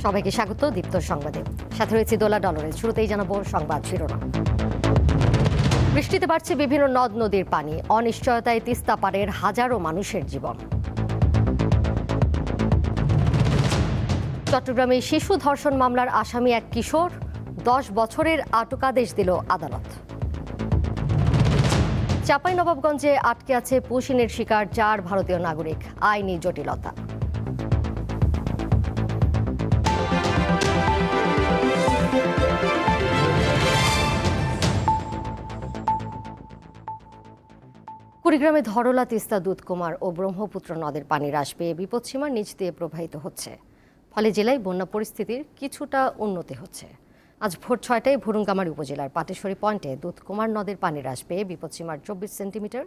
সবাইকে স্বাগত দীপ্ত সংবাদে। সাথে রয়েছে দোলা ডলরের। শুরুতেই জানাবো সংবাদ শিরোনাম। বৃষ্টিতে বাড়ছে বিভিন্ন নদ নদীর পানি, অনিশ্চয়তায় তিস্তা পাড়ের হাজারো মানুষের জীবন। চট্টগ্রামে শিশু ধর্ষণ মামলার আসামি এক কিশোর, 10 বছরের আটকাদেশ দিল আদালত। চাঁপাইনবাবগঞ্জে আটকে আছে পুশিনের শিকার 4 ভারতীয় নাগরিক, আইনি জটিলতা। কুড়িগ্রামে ধরলা, তিস্তা, দুধকুমার ও ব্রহ্মপুত্র নদের পানি হ্রাস পেয়ে বিপদসীমার নিচ দিয়ে প্রবাহিত হচ্ছে। ফলে জেলায় বন্যা পরিস্থিতির কিছুটা উন্নতি হচ্ছে। আজ ভোর 6টায় ভুরুঙ্গামারী উপজেলার পাটেশ্বরী পয়েন্টে দুধকুমার নদের পানি হ্রাস পেয়ে বিপদসীমার 24 সেন্টিমিটার,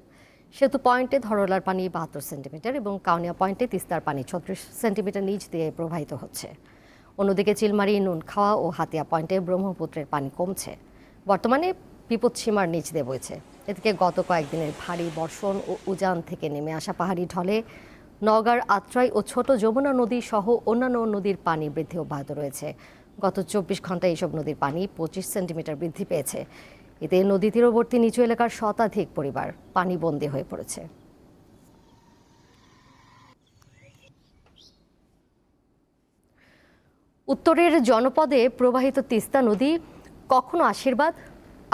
সেতু পয়েন্টে ধরলার পানি 72 সেন্টিমিটার এবং কাউনিয়া পয়েন্টে তিস্তার পানি 36 সেন্টিমিটার নিচ দিয়ে প্রবাহিত হচ্ছে। অন্যদিকে চিলমারি, নুনখাওয়া ও হাতিয়া পয়েন্টে ব্রহ্মপুত্রের পানি কমছে, বর্তমানে বিপদসীমার নিচ দিয়ে বইছে। এদিকে গত কয়েকদিনের ভারী বর্ষণ ও উজান থেকে নেমে আসা পাহাড়ি ঢলে নওগাঁর আত্রাই ও ছোট যমুনা নদী সহ অন্যান্য নদীর পানি বৃদ্ধি অব্যাহত রয়েছে। গত 24 ঘন্টায় এইসব নদীর পানি 25 সেন্টিমিটার বৃদ্ধি পেয়েছে। এতে নদী তীরবর্তী নিচু এলাকার শতাধিক পরিবার পানিবন্দী হয়ে পড়েছে। উত্তরের জনপদে প্রবাহিত তিস্তা নদী কখনো আশীর্বাদ,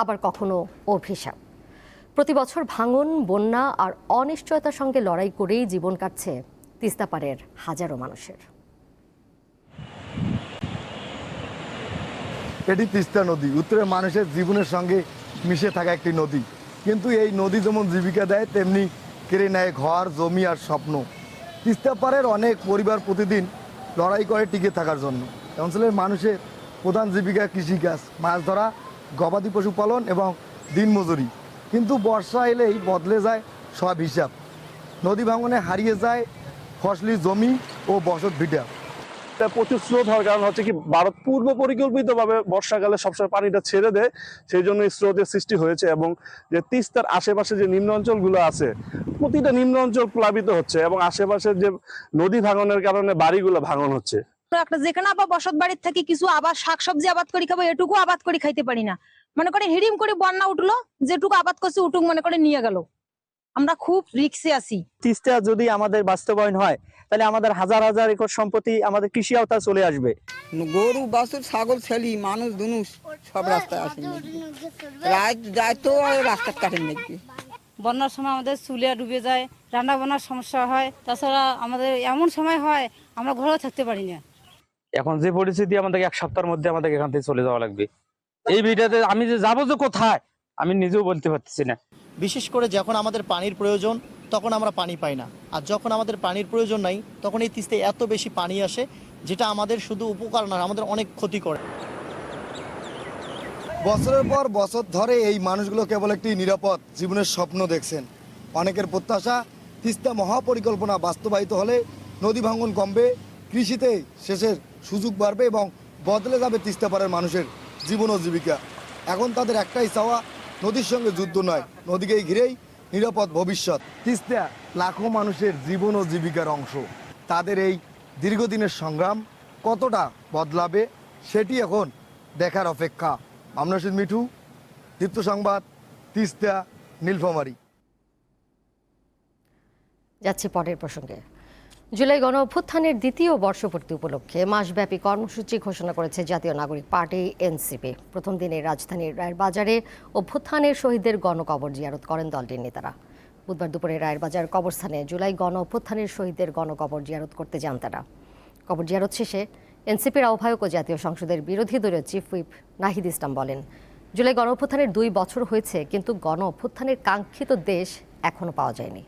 আবার কখনো অভিশাপ। প্রতি বছর ভাঙন, বন্যা আর অনিশ্চয়তার সঙ্গে লড়াই করেই জীবন কাটছে তিস্তা পাড়ের হাজারো মানুষের। এটি তিস্তা নদী, উত্তরের মানুষের জীবনের সঙ্গে মিশে থাকা একটি নদী। কিন্তু এই নদী যেমন জীবিকা দেয়, তেমনি কেড়ে নেয় ঘর, জমি আর স্বপ্ন। তিস্তা পাড়ের অনেক পরিবার প্রতিদিন লড়াই করে টিকে থাকার জন্য। অঞ্চলের মানুষের প্রধান জীবিকা কৃষিকাজ, মাছ ধরা, গবাদি পশু পালন এবং দিনমজুরি। কিন্তু বর্ষা এলেই বদলে যায় সব হিসাব। নদী ভাঙনে হারিয়ে যায় ফসলি জমি ও বসত ভিটা। প্রচুর স্রোত হওয়ার কারণ হচ্ছে কি, ভারত পূর্ব পরিকল্পিতভাবে বর্ষাকালে সবসময় পানিটা ছেড়ে দেয়, সেই জন্য স্রোতের সৃষ্টি হয়েছে। এবং যে তিস্তার আশেপাশে যে নিম্ন অঞ্চলগুলো আছে, প্রতিটা নিম্ন অঞ্চল প্লাবিত হচ্ছে এবং আশেপাশের যে নদী ভাঙনের কারণে বাড়িগুলো ভাঙন হচ্ছে। একটা যেখানে আবার বসত বাড়ির থেকে কিছু আবার শাকসবজি আবাদ করে খাবো, এটুকু আবাদ করে খাইতে পারি না। মনে করে হিড়িম করে বন্যা উঠলো, যেটুকু আবাদ করছে উঠুক মনে করে নিয়ে গেল। আমরা খুব রিস্কে আছি। তিস্তা যদি আমাদের বাস্তবায়ন হয়, তাহলে আমাদের হাজার হাজার একর সম্পত্তি আমাদের কৃষি আওতায় চলে আসবে। গরু, বাছুর, ছাগল, ছেলি, মানুষ, দুনুষ সব রাস্তায় আসেন, রাত যায় তো রাস্তার কাটেন দেখবি। বন্যার সময় আমাদের চুলে ডুবে যায়, রান্না বান্নার সমস্যা হয়। তাছাড়া আমাদের এমন সময় হয় আমরা ঘরেও থাকতে পারি না। এখন যে পরিস্থিতি, আমাদের 1 সপ্তাহের মধ্যে আমাদের এখান থেকে চলে যাওয়া লাগবে। এই ভিডিওতে আমি যে যাবো যে কোথায়, আমি নিজেও বলতে পারতেছি না। বিশেষ করে যখন আমাদের পানির প্রয়োজন, তখন আমরা পানি পাই না। আর যখন আমাদের পানির প্রয়োজন নাই, তখন এই তিস্তায় এত বেশি পানি আসে, যেটা আমাদের শুধু উপকার নয়, আমাদের অনেক ক্ষতি করে। বছরের পর বছর ধরে এই মানুষগুলো কেবল একটি নিরাপদ জীবনের স্বপ্ন দেখছেন। অনেকের প্রত্যাশা, তিস্তা মহাপরিকল্পনা বাস্তবায়িত হলে নদী ভাঙন কমবে, কৃষিতে শেষের সুযোগ বাড়বে এবং বদলে যাবে তিস্তা পাড়ের মানুষের জীবন ও জীবিকা। এখন তাদের একটাই চাওয়া, নদীর সঙ্গে যুদ্ধ নয়, নদীকে ঘিরেই নিরাপদ ভবিষ্যৎ। তিস্তা লাখো মানুষের জীবন ও জীবিকার অংশ। তাদের এই দীর্ঘদিনের সংগ্রাম কতটা বদলাবে, সেটি এখন দেখার অপেক্ষা। আমরা মিঠু, দীপ্ত সংবাদ, তিস্তা, নীলফামারী। যাচ্ছি পরের প্রসঙ্গে। জুলাই গণ অভ্যুত্থানের দ্বিতীয় বর্ষপূর্তি উপলক্ষে মাসব্যাপী কর্মসূচি ঘোষণা করেছে জাতীয় নাগরিক পার্টি এনসিপি। প্রথম দিনে রাজধানীর রায়ের বাজারে অভ্যুত্থানের শহীদদের গণকবর জিয়ারত করেন দলটির নেতারা। বুধবার দুপুরে রায়ের বাজার কবরস্থানে জুলাই গণ অভ্যুত্থানের শহীদদের গণকবর জিয়ারত করতে যান তারা। কবর জিয়ারত শেষে এনসিপির আহ্বায়ক ও জাতীয় সংসদের বিরোধী দলীয় চিফ হুইপ নাহিদ ইসলাম বলেন, জুলাই গণ অভ্যুত্থানের 2 বছর হয়েছে, কিন্তু গণ অভ্যুত্থানের কাঙ্ক্ষিত দেশ এখনো পাওয়া যায়নি।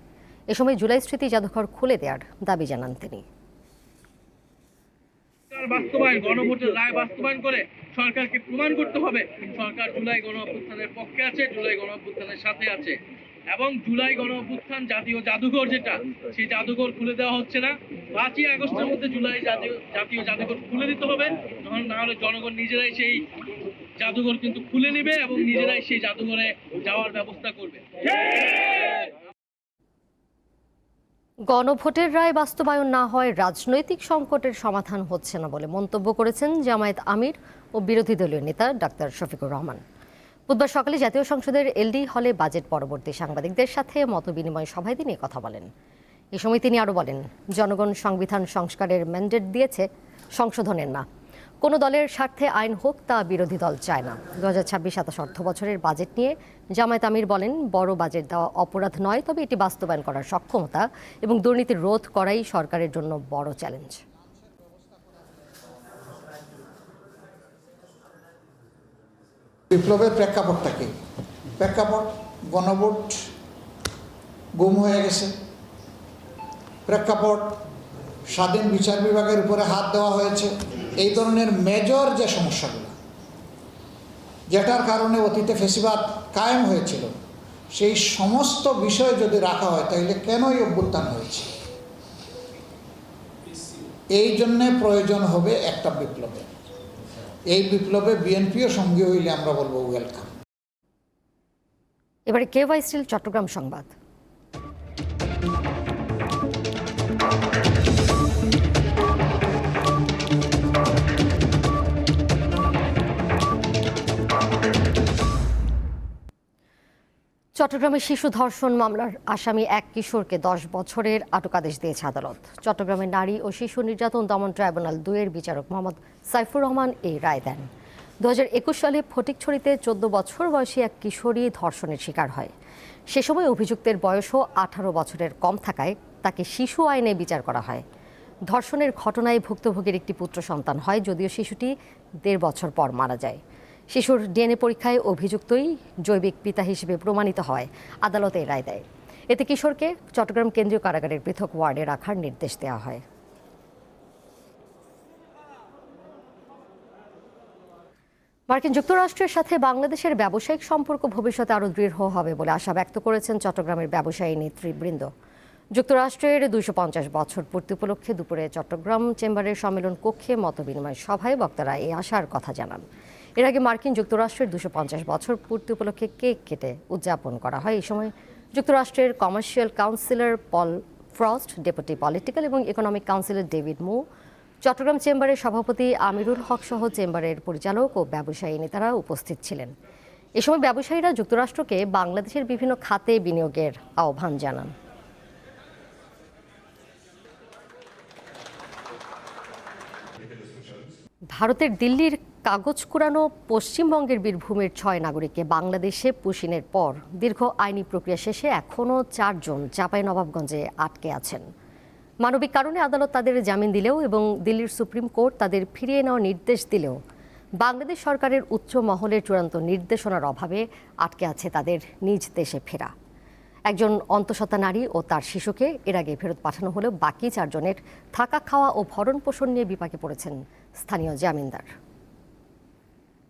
এ সময় জুলাই স্মৃতি জাদুঘর খুলে দেওয়ার দাবি জানান তিনি। বাস্তবায়ন, গণভোটের রায় বাস্তবায়ন করে সরকারকে প্রমাণ করতে হবে সরকার জুলাই গণ অভ্যুত্থানের পক্ষে আছে, জুলাই গণ অভ্যুত্থানের সাথে আছে। এবং জুলাই গণ অভ্যুত্থান জাতীয় জাদুঘর, যেটা সেই জাদুঘর খুলে দেওয়া হচ্ছে না। 5ই আগস্টের মধ্যে জুলাই জাতীয় জাদুঘর খুলে দিতে হবে, না হলে জনগণ নিজেরাই সেই জাদুঘর কিন্তু খুলে নেবে এবং নিজেরাই সেই জাদুঘরে যাওয়ার ব্যবস্থা করবে। গণভোটের রায় বাস্তবায়ন না হয় রাজনৈতিক সংকটের সমাধান হচ্ছে না বলে মন্তব্য করেছেন জামায়াত আমির ও বিরোধী দলীয় নেতা ডাক্তার শফিকুর রহমান। বুধবার সকালে জাতীয় সংসদের এলডি হলে বাজেট পরবর্তী সাংবাদিকদের সাথে মতবিনিময় সভায় তিনি কথা বলেন। এ সময় তিনি আরও বলেন, জনগণ সংবিধান সংস্কারের ম্যান্ডেট দিয়েছে, সংশোধনের না। কোনো দলের স্বার্থে আইন হোক তা বিরোধী দল চায় না। 2026-27 অর্থ বছরের বাজেট নিয়ে জামায়াত আমির বলেন, বড় বাজেট দেওয়া অপরাধ নয়, তবে এটি বাস্তবায়ন করার সক্ষমতা এবং দুর্নীতি রোধ করাই সরকারের জন্য বড় চ্যালেঞ্জ। বিপ্লবের প্রেক্ষাপটটা কি? প্রেক্ষাপট গণভোট গুম হয়ে গেছে, প্রেক্ষাপট স্বাধীন বিচার বিভাগের উপরে হাত দেওয়া হয়েছে। এই ধরনের মেজর যে সমস্যাগুলো, যেটার কারণে অতীতে ফেসিবাদ কায়েম হয়েছিল, সেই সমস্ত বিষয় যদি রাখা হয় তাহলে কেনই অভ্যুত্থান হয়েছে? এই জন্যে প্রয়োজন হবে একটা বিপ্লবের। এই বিপ্লবে বিএনপিও সঙ্গী হইলে আমরা বলবো ওয়েলকাম। এবারে কেওয়াই স্টিল চট্টগ্রাম সংবাদ। চট্টগ্রামের শিশু ধর্ষণ মামলার আসামি এক কিশোরকে 10 বছরের আটকাদেশ দিয়েছে আদালত। চট্টগ্রামের নারী ও শিশু নির্যাতন দমন ট্রাইব্যুনাল 2-এর বিচারক মোহাম্মদ সাইফুর রহমান এই রায় দেন। 2021 সালে ফটিকছড়িতে 14 বছর বয়সী এক কিশোরী ধর্ষণের শিকার হয়। সে সময় অভিযুক্তের বয়সও 18 বছরের কম থাকায় তাকে শিশু আইনে বিচার করা হয়। ধর্ষণের ঘটনায় ভুক্তভোগীর একটি পুত্র সন্তান হয়, যদিও শিশুটি 1.5 বছর পর মারা যায়। শিশুর ডিএনএ পরীক্ষায় অভিযুক্তই জৈবিক পিতা হিসেবে প্রমাণিত হয়। আদালত এই রায় দেয়। এতে কিশোরকে চট্টগ্রাম কেন্দ্রীয় কারাগারের পৃথক ওয়ার্ডে রাখার নির্দেশ দেওয়া হয়। মার্কিন যুক্তরাষ্ট্রের সাথে বাংলাদেশের ব্যবসায়িক সম্পর্ক ভবিষ্যতে আরও দৃঢ় হবে বলে আশা ব্যক্ত করেছেন চট্টগ্রামের ব্যবসায়ী নেতৃবৃন্দ। যুক্তরাষ্ট্রের 250 বছর পূর্তি উপলক্ষে দুপুরে চট্টগ্রাম চেম্বারের সম্মেলন কক্ষে মতবিনিময় সভায় বক্তারা এই আশার কথা জানান। এর আগে মার্কিন যুক্তরাষ্ট্রের 250 বছর পূর্তি উপলক্ষে কেক কেটে উদযাপন করা হয়। এই সময় যুক্তরাষ্ট্রের কমার্শিয়াল কাউন্সিলর পল ফ্রস্ট, ডেপুটি পলিটিক্যাল এবং ইকোনমিক কাউন্সিলর ডেভিড মু, চট্টগ্রাম চেম্বারের সভাপতি আমিরুল হক সহ চেম্বারের পরিচালক ও ব্যবসায়ী নেতারা উপস্থিত ছিলেন। এ সময় ব্যবসায়ীরা যুক্তরাষ্ট্রকে বাংলাদেশের বিভিন্ন খাতে বিনিয়োগের আহ্বান জানান। ভারতের দিল্লির কাগজ কুড়ানো পশ্চিমবঙ্গের বীরভূমের 6 নাগরিককে বাংলাদেশে পুশিনের পর দীর্ঘ আইনি প্রক্রিয়া শেষে এখনও 4 জন চাঁপাইনবাবগঞ্জে আটকে আছেন। মানবিক কারণে আদালত তাদের জামিন দিলেও এবং দিল্লির সুপ্রিম কোর্ট তাদের ফিরিয়ে নেওয়ার নির্দেশ দিলেও বাংলাদেশ সরকারের উচ্চ মহলের চূড়ান্ত নির্দেশনার অভাবে আটকে আছে তাদের নিজ দেশে ফেরা। একজন অন্তঃসত্ত্বা নারী ও তার শিশুকে এর আগে ফেরত পাঠানো হলেও বাকি 4 জনের থাকা, খাওয়া ও ভরণ পোষণ নিয়ে বিপাকে পড়েছেন স্থানীয় জামিনদার।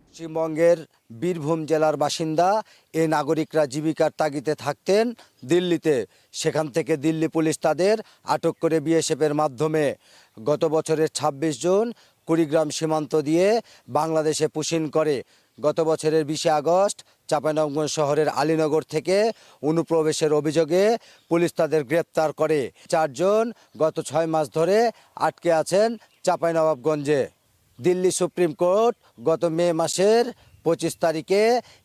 পশ্চিমবঙ্গের বীরভূম জেলার বাসিন্দা এই নাগরিকরা জীবিকার তাগিদে থাকতেন দিল্লিতে। সেখান থেকে দিল্লি পুলিশ তাদের আটক করে বিএসএফের মাধ্যমে গত বছরের 26 জুন কুড়িগ্রাম সীমান্ত দিয়ে বাংলাদেশে পুশিন করে। গত বছরের 20 আগস্ট চাঁপাইনবাবগঞ্জ শহরের আলীনগর থেকে অনুপ্রবেশের অভিযোগে পুলিশ তাদের গ্রেপ্তার করে। 4 জন গত 6 মাস ধরে আটকে আছেন চাঁপাইনবাবগঞ্জে। দিল্লি সুপ্রিম কোর্ট গত মে মাসের 25 তারিখে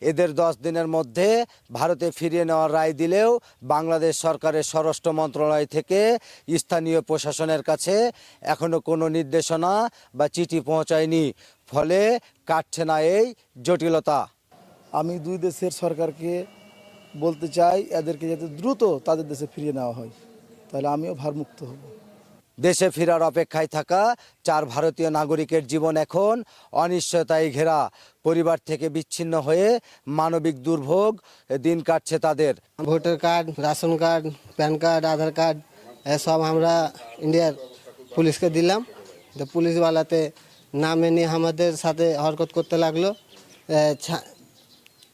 এদের 10 দিনের মধ্যে ভারতে ফিরিয়ে নেওয়ার রায় দিলেও বাংলাদেশ সরকারের স্বরাষ্ট্র মন্ত্রণালয় থেকে স্থানীয় প্রশাসনের কাছে এখনও কোনো নির্দেশনা বা চিঠি পৌঁছায়নি। ফলে কাটছে না এই জটিলতা। আমি দুই দেশের সরকারকে বলতে চাই, এদেরকে যাতে দ্রুত তাদের দেশে ফিরিয়ে নেওয়া হয়, তাহলে আমিও ভারমুক্ত হব। দেশে ফেরার অপেক্ষায় থাকা 4 ভারতীয় নাগরিকের জীবন এখন অনিশ্চয়তায় ঘেরা। পরিবার থেকে বিচ্ছিন্ন হয়ে মানবিক দুর্ভোগ দিন কাটছে তাদের। Voter card, ration card, PAN card, Aadhaar card এসব আমরা ইন্ডিয়ার পুলিশকে দিলাম। তো পুলিশওয়ালাতে না মেনে আমাদের সাথে হরকত করতে লাগলো।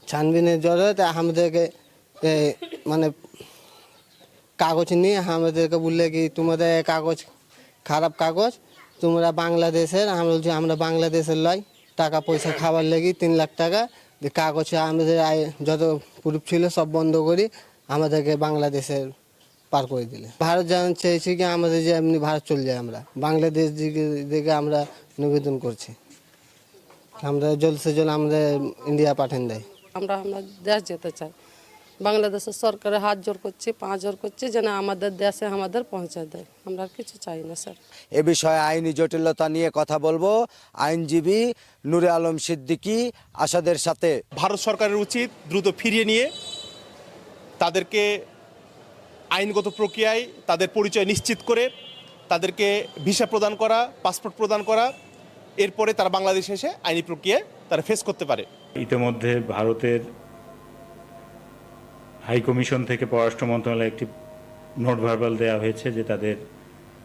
ছানবিনের জরুরত আমাদেরকে মানে কাগজ নিয়ে আমাদেরকে বললে কি তোমাদের কাগজ খারাপ কাগজ, তোমরা বাংলাদেশের। আমরা বলছি আমরা বাংলাদেশের লয়, টাকা পয়সা খাবার লেগে 3 লাখ টাকা কাগজ আমাদের যত প্রুফ ছিল সব বন্ধ করি আমাদেরকে বাংলাদেশের পার করে দিলে। ভারত জানাতে চাইছি কি আমাদের যে এমনি ভারত চলে যায়, আমরা বাংলাদেশ দিকে আমরা নিবেদন করছি, আমরা জলদি সে জল আমাদের ইন্ডিয়া পাঠান দেয়। আমরা দেশ যেতে চাই, বাংলাদেশের সরকারের হাত জোর করছি, পা জোর করছি যেন আমাদের দেশে আমাদের পৌঁছে দেয়। আমরা আর কিছু চাই না স্যার। এ বিষয়ে আইনি জটিলতা নিয়ে কথা বলবো আইনজীবী নূরে আলম সিদ্দিকী আসাদের সাথে। ভারত সরকারের উচিত দ্রুত ফিরিয়ে নিয়ে তাদেরকে আইনগত প্রক্রিয়ায় তাদের পরিচয় নিশ্চিত করে তাদেরকে ভিসা প্রদান করা, পাসপোর্ট প্রদান করা, এরপরে তারা বাংলাদেশে এসে আইনি প্রক্রিয়ায় তারা ফেস করতে পারে। ইতিমধ্যে ভারতের হাই কমিশন থেকে পররাষ্ট্র মন্ত্রণালয়ে একটি নোট ভার্বাল দেওয়া হয়েছে যে তাদের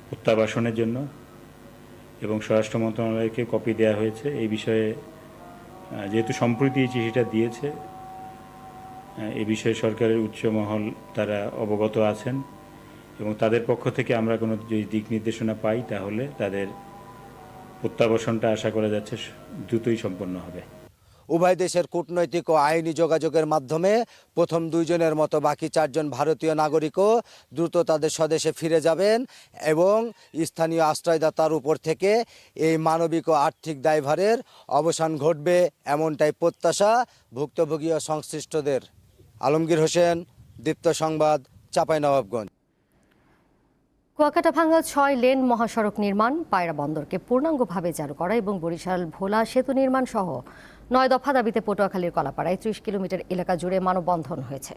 প্রত্যাবাসনের জন্য, এবং স্বরাষ্ট্র মন্ত্রণালয়কে কপি দেওয়া হয়েছে। এই বিষয়ে যেহেতু সম্প্রতি এই চিঠিটা দিয়েছে, এই বিষয়ে সরকারের উচ্চ মহল তারা অবগত আছেন, এবং তাদের পক্ষ থেকে আমরা কোনো যদি দিক নির্দেশনা পাই তাহলে তাদের প্রত্যাবাসনটা আশা করা যাচ্ছে দ্রুতই সম্পন্ন হবে। উভয় দেশের কূটনৈতিক ও আইনি যোগাযোগের মাধ্যমে প্রথম 2 জনের মতো বাকি 4 জন ভারতীয় নাগরিকও দ্রুত তাদের স্বদেশে ফিরে যাবেন এবং স্থানীয় আশ্রয়দাতার উপর থেকে এই মানবিক ও আর্থিক দায়ভারের অবসান ঘটবে, এমনটাই প্রত্যাশা ভুক্তভোগী ও সংশ্লিষ্টদের। আলমগীর হোসেন, দীপ্ত সংবাদ, চাঁপাইনবাবগঞ্জ। কুয়াকাটা ভাঙ্গা 6 লেন মহাসড়ক নির্মাণ, পায়রা বন্দরকে পূর্ণাঙ্গভাবে চালু করা এবং বরিশাল ভোলা সেতু নির্মাণ সহ 9 দফা দাবিতে পটুয়াখালীর কলাপাড়ায় 30 কিলোমিটার এলাকা জুড়ে মানববন্ধন হয়েছে।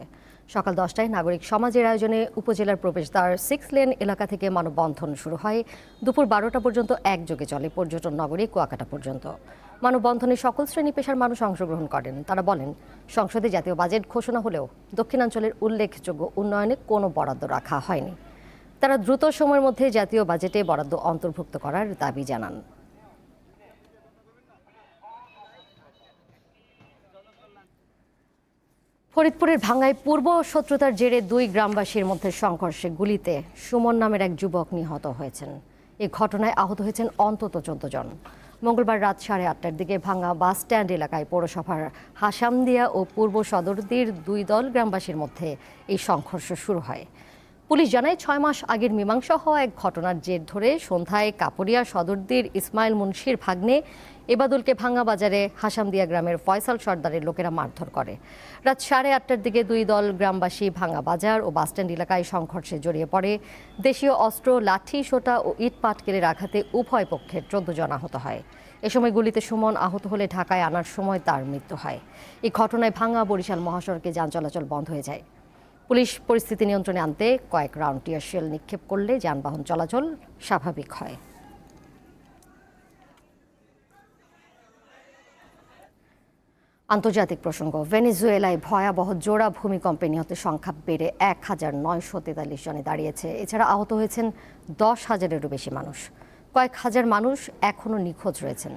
সকাল 10টায় নাগরিক সমাজের আয়োজনে উপজেলার প্রবেশদ্বার 6 লেন এলাকা থেকে মানববন্ধন শুরু হয়। দুপুর 12টা পর্যন্ত একযোগে চলে পর্যটন নগরী কুয়াকাটা পর্যন্ত। মানববন্ধনে সকল শ্রেণী পেশার মানুষ অংশগ্রহণ করেন। তারা বলেন, সংসদে জাতীয় বাজেট ঘোষণা হলেও দক্ষিণাঞ্চলের উল্লেখযোগ্য উন্নয়নে কোনো বরাদ্দ রাখা হয়নি। তারা দ্রুত সময়ের মধ্যে জাতীয় বাজেটে বরাদ্দ অন্তর্ভুক্ত করার দাবি জানান। ফরিদপুরের ভাঙ্গায় পূর্ব শত্রুতার জেরে 2 গ্রামবাসীর মধ্যে সংঘর্ষে গুলিতে সুমন নামের এক যুবক নিহত হয়েছেন। এই ঘটনায় আহত হয়েছেন অন্তত 14 জন। মঙ্গলবার রাত 8:30টার দিকে ভাঙ্গা বাস স্ট্যান্ড এলাকায় পৌরসভার হাসামদিয়া ও পূর্ব সদরদির 2 দল গ্রামবাসীর মধ্যে এই সংঘর্ষ শুরু হয়। পুলিশ জানায় 6 মাস আগের মীমাংসা হওয়া এক ঘটনার জের ধরে সন্ধ্যায় কাপড়িয়া সদরদির ইসমাইল মুন্সির ভাগ্নে এবাদুলকে ভাঙ্গা বাজারে হাসামদিয়া গ্রামের ফয়সাল সর্দারের লোকেরা মারধর করে। রাত 8:30টার দিকে 2 দল গ্রামবাসী ভাঙ্গা বাজার ও বাসস্ট্যান্ড এলাকায় সংঘর্ষে জড়িয়ে পড়ে। দেশীয় অস্ত্র, লাঠি, সোঁটা ও ইট পাটকেলের আঘাতে উভয় পক্ষের 14 জন আহত হয়। এ সময় গুলিতে সুমন আহত হলে ঢাকায় আনার সময় তার মৃত্যু হয়। এই ঘটনায় ভাঙ্গা বরিশাল মহাসড়কে যান চলাচল বন্ধ হয়ে যায়। পুলিশ পরিস্থিতি নিয়ন্ত্রণে আনতে কয়েক রাউন্ড টিয়ার শেল নিক্ষেপ করলে যানবাহন চলাচল স্বাভাবিক হয়। আন্তর্জাতিক প্রসঙ্গ, ভেনেজুয়েলায় ভয়াবহ জোড়া ভূমিকম্পে নিহতের সংখ্যা বেড়ে 1943 জনে দাঁড়িয়েছে। এছাড়া আহত হয়েছেন 10,000-এরও বেশি মানুষ। কয়েক হাজার মানুষ এখনও নিখোঁজ রয়েছেন।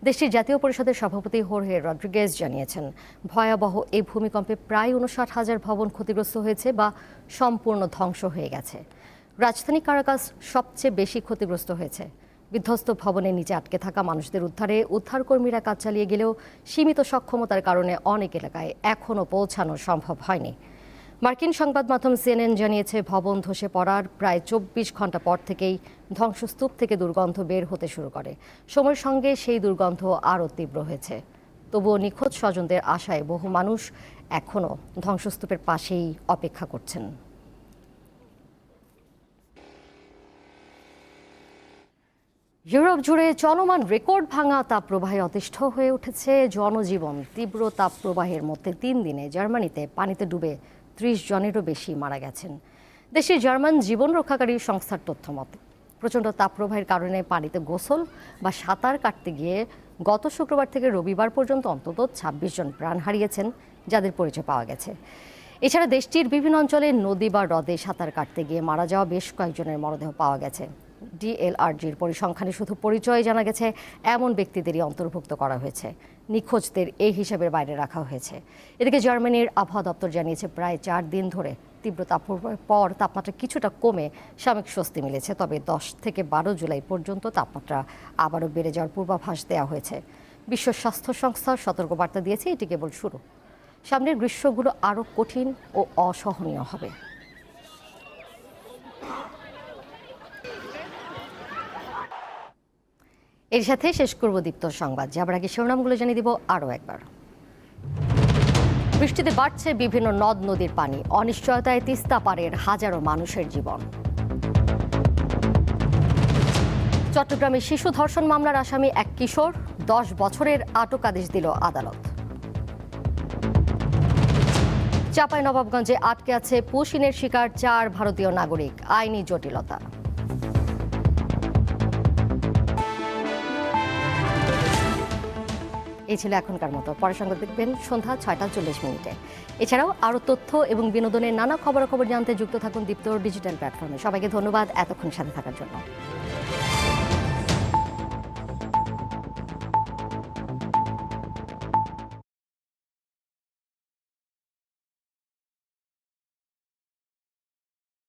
দেশটির জাতীয় পরিষদের সভাপতি হোর্হে রড্রিগেজ জানিয়েছেন, ভয়াবহ এই ভূমিকম্পে প্রায় 59,000 ভবন ক্ষতিগ্রস্ত হয়েছে বা সম্পূর্ণ ধ্বংস হয়ে গেছে। রাজধানী কারাকাস সবচেয়ে বেশি ক্ষতিগ্রস্ত হয়েছে। বিধ্বস্ত ভবনের নিচে আটকে থাকা মানুষদের উদ্ধারে উদ্ধারকর্মীরা কাজ চালিয়ে গেলেও সীমিত সক্ষমতার কারণে অনেক এলাকায় এখনও পৌঁছানো সম্ভব হয়নি। মার্কিন সংবাদ মাধ্যম CNN জানিয়েছে, ভবন ধসে পড়ার প্রায় 24 ঘন্টা পর থেকেই ধ্বংসস্তূপ থেকে দুর্গন্ধ বের হতে শুরু করে। সময়ের সঙ্গে সেই দুর্গন্ধ আরও তীব্র হয়েছে। তবুও নিখোঁজ স্বজনদের আশায় বহু মানুষ এখনও ধ্বংসস্তূপের পাশেই অপেক্ষা করছেন। ইউরোপ জুড়ে চলমান রেকর্ড ভাঙা তাপপ্রবাহে অতিষ্ঠ হয়ে উঠেছে জনজীবন। তীব্র তাপপ্রবাহের মধ্যে 3 দিনে জার্মানিতে পানিতে ডুবে 30 জনেরও বেশি মারা গেছেন। দেশের জার্মান জীবন রক্ষাকারী সংস্থার তথ্য মতে প্রচণ্ড তাপপ্রবাহের কারণে পানিতে গোসল বা সাঁতার কাটতে গিয়ে গত শুক্রবার থেকে রবিবার পর্যন্ত অন্তত 26 জন প্রাণ হারিয়েছেন, যাদের পরিচয় পাওয়া গেছে। এছাড়া দেশটির বিভিন্ন অঞ্চলে নদী বা হ্রদে সাঁতার কাটতে গিয়ে মারা যাওয়া বেশ কয়েকজনের মরদেহ পাওয়া গেছে। DLRGর পরিসংখ্যানে শুধু পরিচয় জানা গেছে এমন ব্যক্তিদেরই অন্তর্ভুক্ত করা হয়েছে। নিখোঁজদের এই হিসাবের বাইরে রাখা হয়েছে। এদিকে জার্মানির আবহাওয়া দপ্তর জানিয়েছে, প্রায় 4 দিন ধরে তীব্র তাপপ্রবাহের পর তাপমাত্রা কিছুটা কমে সাময়িক স্বস্তি মিলেছে। তবে 10 থেকে 12 জুলাই পর্যন্ত তাপমাত্রা আবারও বেড়ে যাওয়ার পূর্বাভাস দেওয়া হয়েছে। বিশ্ব স্বাস্থ্য সংস্থা সতর্কবার্তা দিয়েছে, এটি কেবল শুরু। সামনের গ্রীষ্মগুলো আরও কঠিন ও অসহনীয় হবে। এর সাথে শেষ করব দীপ্ত সংবাদ, যাবার আগে শিরোনামগুলো জানিয়ে দিব আরও একবার। বৃষ্টিতে বাড়ছে বিভিন্ন নদ নদীর পানি, অনিশ্চয়তায় তিস্তা পাড়ের হাজারো মানুষের জীবন। চট্টগ্রামে শিশু ধর্ষণ মামলার আসামি এক কিশোর, 10 বছরের আটক আদেশ দিল আদালত। চাঁপাইনবাবগঞ্জে আটকে আছে পুশিনের শিকার 4 ভারতীয় নাগরিক, আইনি জটিলতা। এই ছিল এখনকার মতো। পরের সংবাদ দেখবেন সন্ধ্যা 6:40। এছাড়াও আরও তথ্য এবং বিনোদনের নানা খবরাখবর জানতে যুক্ত থাকুন দীপ্ত ডিজিটাল প্ল্যাটফর্মে। সবাইকে ধন্যবাদ এতক্ষণ সাথে থাকার জন্য।